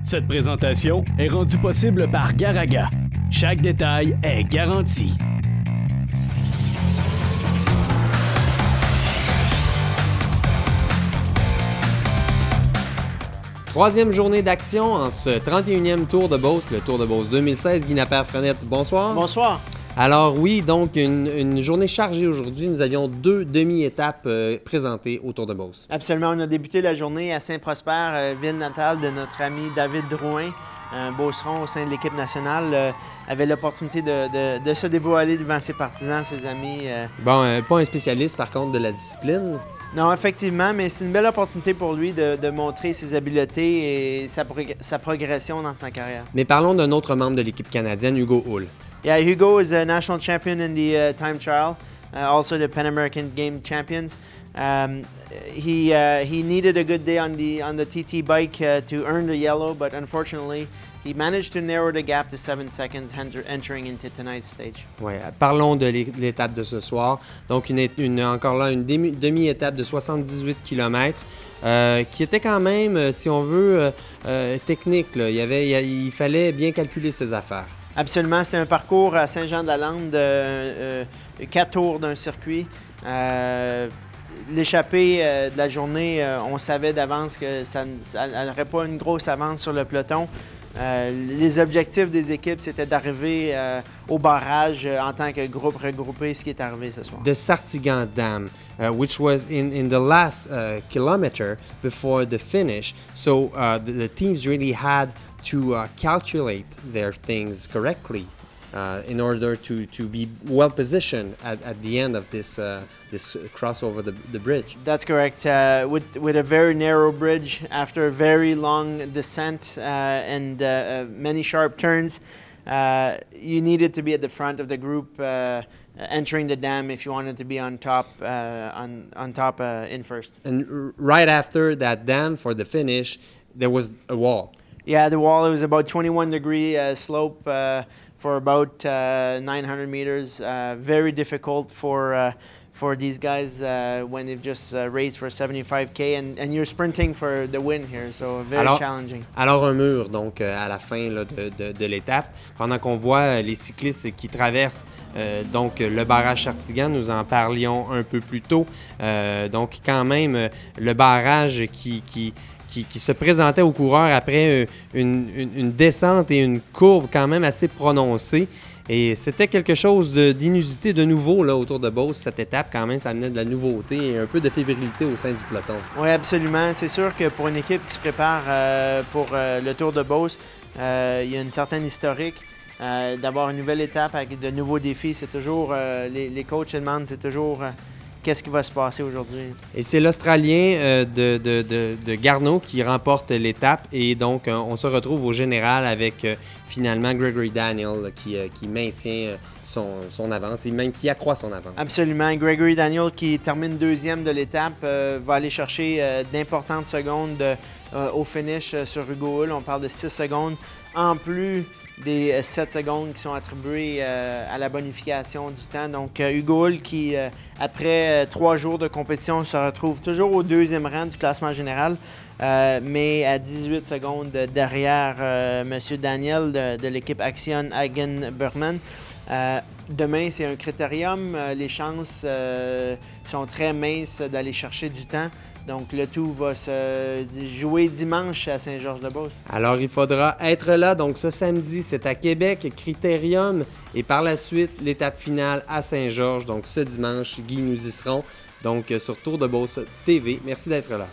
Cette présentation est rendue possible par Garaga. Chaque détail est garanti. Troisième journée d'action en ce 31e Tour de Beauce, le Tour de Beauce 2016. Guy Napper-Frenette, bonsoir. Bonsoir. Alors oui, donc une journée chargée aujourd'hui. Nous avions 2 demi-étapes présentées au Tour de Beauce. Absolument. On a débuté la journée à Saint-Prosper, ville natale de notre ami David Drouin. Beauceron au sein de l'équipe nationale avait l'opportunité de se dévoiler devant ses partisans, ses amis. Bon, pas un spécialiste par contre de la discipline. Non, effectivement, mais c'est une belle opportunité pour lui de montrer ses habiletés et sa progression dans sa carrière. Mais parlons d'un autre membre de l'équipe canadienne, Hugo Hull. Yeah, Hugo is a national champion in the time trial, also the Pan American Game champions. He needed a good day on the TT bike to earn the yellow, but unfortunately, he managed to narrow the gap to 7 seconds entering into tonight's stage. Ouais, parlons de l'étape de ce soir. Donc, encore là, une demi-étape de 78 km qui était quand même, si on veut, technique. Là. Il fallait bien calculer ses affaires. Absolument. C'est un parcours à Saint-Jean-de-la-Lande, 4 tours d'un circuit. L'échappée de la journée, on savait d'avance que ça n'aurait pas une grosse avance sur le peloton. Les objectifs des équipes, c'était d'arriver au barrage en tant que groupe regroupé, ce qui est arrivé ce soir. The Sartigan Dam, which was in the last kilometer before the finish. So the teams really had to calculate their things correctly in order to be well positioned at the end of this cross over the bridge. That's correct. With a very narrow bridge, after a very long descent and many sharp turns, you needed to be at the front of the group entering the dam if you wanted to be on top in first. And right after that dam, for the finish, there was a wall. Yeah, the wall, it was about 21-degree slope for about 900 meters. Very difficult for these guys when they've just raced for 75K and you're sprinting for the win here, so very challenging. Alors un mur, donc, à la fin là, de l'étape, pendant qu'on voit les cyclistes qui traversent donc le barrage Sartigan, nous en parlions un peu plus tôt. Donc quand même, le barrage qui se présentait aux coureurs après une descente et une courbe quand même assez prononcée. Et c'était quelque chose d'inusité, de nouveau là, autour de Beauce. Cette étape, quand même, ça amenait de la nouveauté et un peu de fébrilité au sein du peloton. Oui, absolument. C'est sûr que pour une équipe qui se prépare pour le Tour de Beauce, il y a une certaine historique. D'avoir une nouvelle étape avec de nouveaux défis, c'est toujours, les coachs se demandent, c'est toujours... qu'est-ce qui va se passer aujourd'hui? Et c'est l'Australien de Garneau qui remporte l'étape et donc on se retrouve au général avec finalement Gregory Daniel qui maintient son avance et même qui accroît son avance. Absolument. Gregory Daniel qui termine deuxième de l'étape va aller chercher d'importantes secondes au finish sur Hugo Hull. On parle de 6 secondes en plus des 7 secondes qui sont attribuées à la bonification du temps. Donc, Hugo Hull qui, après 3 jours de compétition, se retrouve toujours au deuxième rang du classement général, mais à 18 secondes derrière M. Daniel de l'équipe Action Hagen-Burman. Demain, c'est un critérium. Les chances sont très minces d'aller chercher du temps. Donc, le tout va se jouer dimanche à Saint-Georges-de-Beauce. Alors, il faudra être là. Donc, ce samedi, c'est à Québec, Critérium. Et par la suite, l'étape finale à Saint-Georges. Donc, ce dimanche, Guy, nous y serons. Donc, sur Tour de Beauce TV. Merci d'être là.